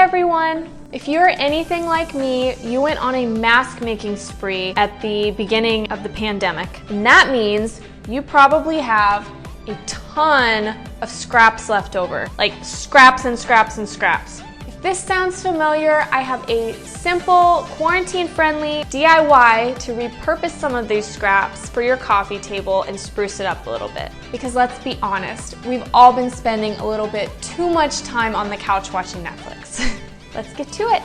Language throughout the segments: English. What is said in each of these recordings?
everyone! If you're anything like me, you went on a mask making spree at the beginning of the pandemic. And that means you probably have a ton of scraps left over, like scraps and scraps and scraps. If this sounds familiar, I have a simple, quarantine-friendly DIY to repurpose some of these scraps for your coffee table and spruce it up a little bit. Because let's be honest, we've all been spending a little bit too much time on the couch watching Netflix. Let's get to it.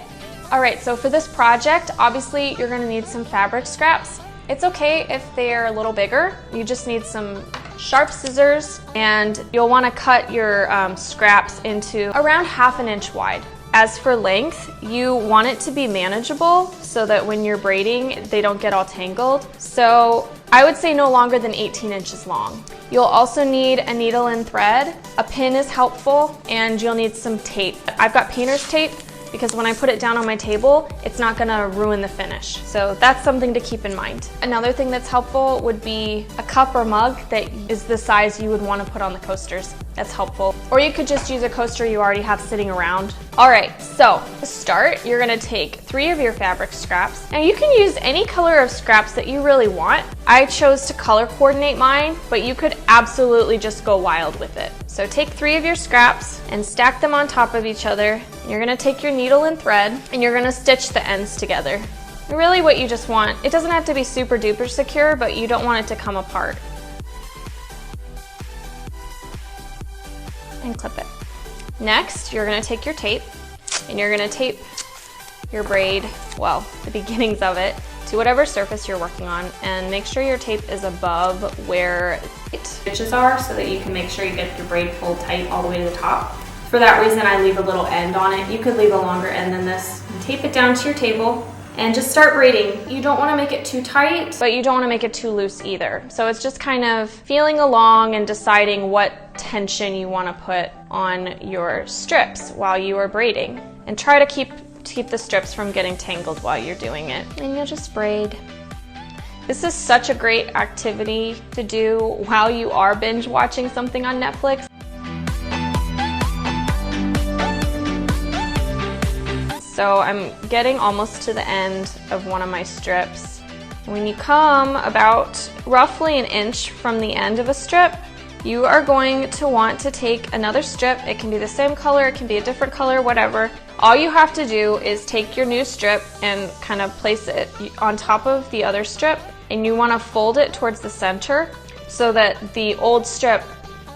All right, so for this project, obviously you're gonna need some fabric scraps. It's okay if they're a little bigger. You just need some sharp scissors, and you'll wanna cut your scraps into around 1/2 inch wide. As for length, you want it to be manageable so that when you're braiding, they don't get all tangled. So I would say no longer than 18 inches long. You'll also need a needle and thread. A pin is helpful, and you'll need some tape. I've got painter's tape because when I put it down on my table, it's not gonna ruin the finish. So that's something to keep in mind. Another thing that's helpful would be a cup or mug that is the size you would wanna put on the coasters. That's helpful. Or you could just use a coaster you already have sitting around. All right, so to start, you're gonna take 3 of your fabric scraps. Now you can use any color of scraps that you really want. I chose to color coordinate mine, but you could absolutely just go wild with it. So take 3 of your scraps and stack them on top of each other. You're gonna take your needle and thread and you're gonna stitch the ends together. Really what you just want, it doesn't have to be super duper secure, but you don't want it to come apart. And clip it. Next, you're gonna take your tape and you're gonna tape your braid, well, the beginnings of it, to whatever surface you're working on, and make sure your tape is above where stitches are so that you can make sure you get your braid pulled tight all the way to the top. For that reason, I leave a little end on it. You could leave a longer end than this. Tape it down to your table and just start braiding. You don't want to make it too tight, but you don't want to make it too loose either. So it's just kind of feeling along and deciding what tension you want to put on your strips while you are braiding. And try to keep the strips from getting tangled while you're doing it. And you'll just braid. This is such a great activity to do while you are binge watching something on Netflix. So I'm getting almost to the end of one of my strips. When you come about roughly 1 inch from the end of a strip, you are going to want to take another strip. It can be the same color, it can be a different color, whatever. All you have to do is take your new strip and kind of place it on top of the other strip, and you want to fold it towards the center so that the old strip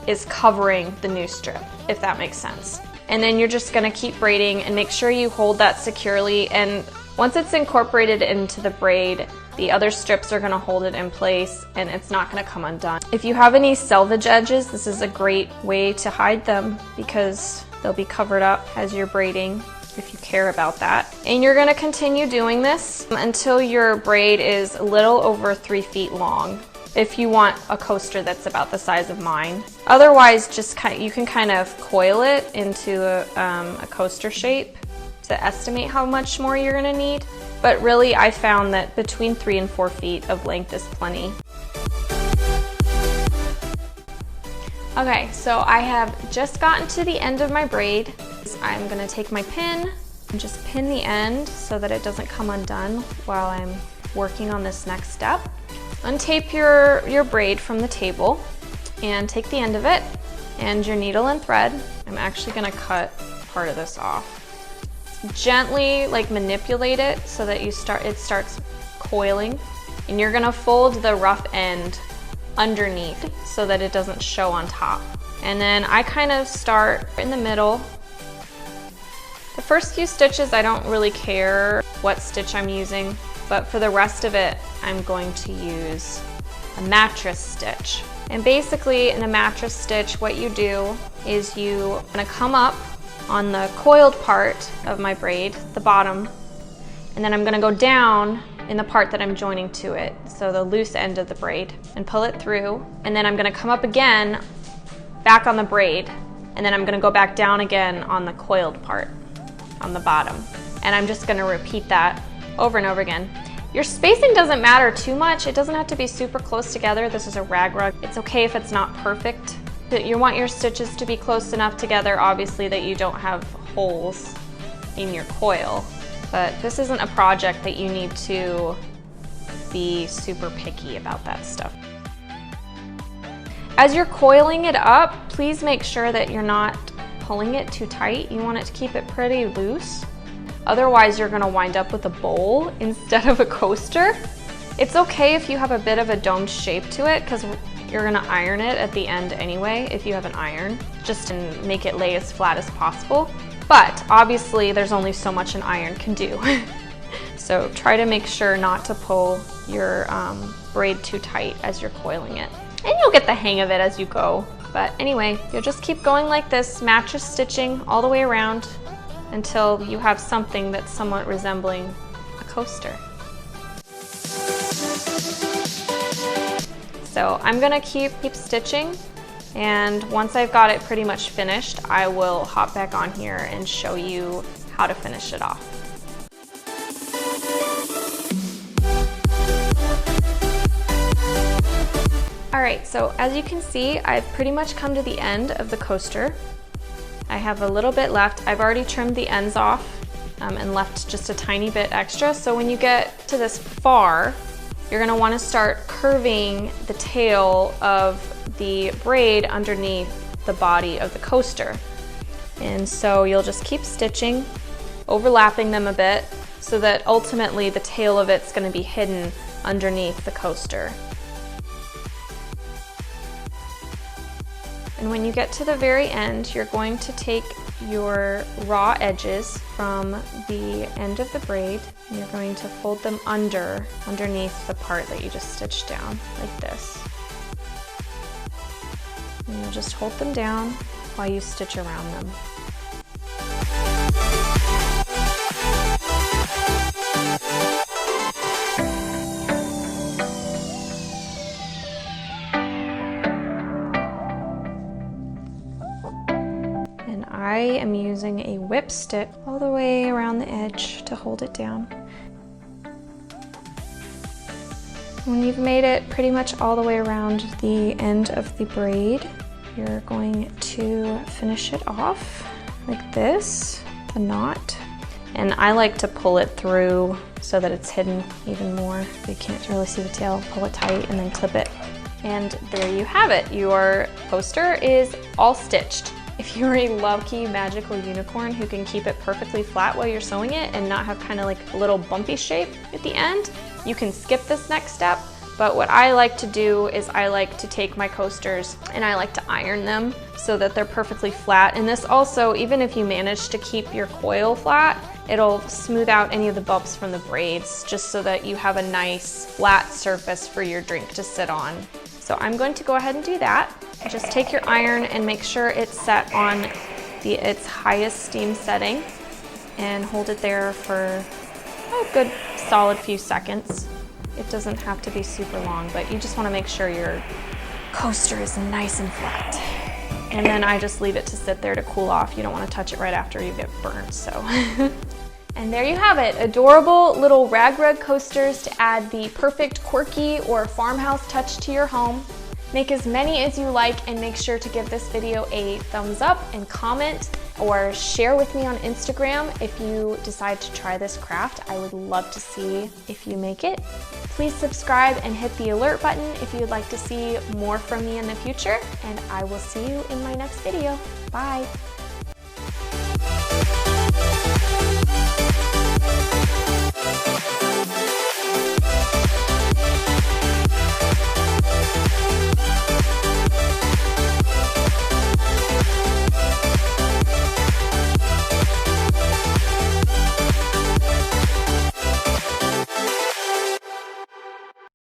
is covering the new strip, if that makes sense. And then you're just gonna keep braiding and make sure you hold that securely, and once it's incorporated into the braid, the other strips are gonna hold it in place and it's not gonna come undone. If you have any selvage edges, this is a great way to hide them because they'll be covered up as you're braiding if you care about that. And you're gonna continue doing this until your braid is a little over 3 feet long, if you want a coaster that's about the size of mine. Otherwise, you can kind of coil it into a coaster shape to estimate how much more you're gonna need. But really, I found that between 3 and 4 feet of length is plenty. Okay, so I have just gotten to the end of my braid. I'm gonna take my pin and just pin the end so that it doesn't come undone while I'm working on this next step. Untape your braid from the table and take the end of it and your needle and thread. I'm actually gonna cut part of this off. Gently manipulate it so that it starts coiling, and you're gonna fold the rough end underneath so that it doesn't show on top. And then I kind of start in the middle. The first few stitches I don't really care what stitch I'm using, but for the rest of it I'm going to use a mattress stitch. And basically in a mattress stitch, what you do is you're gonna come up on the coiled part of my braid, the bottom, and then I'm gonna go down in the part that I'm joining to it, so the loose end of the braid, and pull it through, and then I'm gonna come up again, back on the braid, and then I'm gonna go back down again on the coiled part, on the bottom. And I'm just gonna repeat that over and over again. Your spacing doesn't matter too much. It doesn't have to be super close together. This is a rag rug. It's okay if it's not perfect. You want your stitches to be close enough together, obviously, that you don't have holes in your coil. But this isn't a project that you need to be super picky about that stuff. As you're coiling it up, please make sure that you're not pulling it too tight. You want it to keep it pretty loose. Otherwise, you're gonna wind up with a bowl instead of a coaster. It's okay if you have a bit of a domed shape to it, because you're gonna iron it at the end anyway if you have an iron, just to make it lay as flat as possible. But obviously there's only so much an iron can do. So try to make sure not to pull your braid too tight as you're coiling it. And you'll get the hang of it as you go. But anyway, you'll just keep going like this, match your stitching all the way around until you have something that's somewhat resembling a coaster. So I'm gonna keep stitching, and once I've got it pretty much finished, I will hop back on here and show you how to finish it off. All right, so as you can see, I've pretty much come to the end of the coaster. I have a little bit left. I've already trimmed the ends off and left just a tiny bit extra. So when you get to this far, you're gonna wanna start curving the tail of the braid underneath the body of the coaster. And so you'll just keep stitching, overlapping them a bit, so that ultimately the tail of it's gonna be hidden underneath the coaster. And when you get to the very end, you're going to take your raw edges from the end of the braid, and you're going to fold them underneath the part that you just stitched down, like this. And you'll just hold them down while you stitch around them. I am using a whip stick all the way around the edge to hold it down. When you've made it pretty much all the way around the end of the braid, you're going to finish it off like this, the knot. And I like to pull it through so that it's hidden even more. You can't really see the tail, pull it tight and then clip it. And there you have it. Your coaster is all stitched. If you're a lucky magical unicorn who can keep it perfectly flat while you're sewing it and not have kind of like a little bumpy shape at the end, you can skip this next step. But what I like to do is I like to take my coasters and I like to iron them so that they're perfectly flat. And this also, even if you manage to keep your coil flat, it'll smooth out any of the bumps from the braids, just so that you have a nice flat surface for your drink to sit on. So I'm going to go ahead and do that. Just take your iron and make sure it's set on its highest steam setting and hold it there for a good solid few seconds. It doesn't have to be super long, but you just want to make sure your coaster is nice and flat. And then I just leave it to sit there to cool off. You don't want to touch it right after you get burnt, so. And there you have it, adorable little rag rug coasters to add the perfect quirky or farmhouse touch to your home. Make as many as you like and make sure to give this video a thumbs up and comment or share with me on Instagram if you decide to try this craft. I would love to see if you make it. Please subscribe and hit the alert button if you'd like to see more from me in the future, and I will see you in my next video. Bye.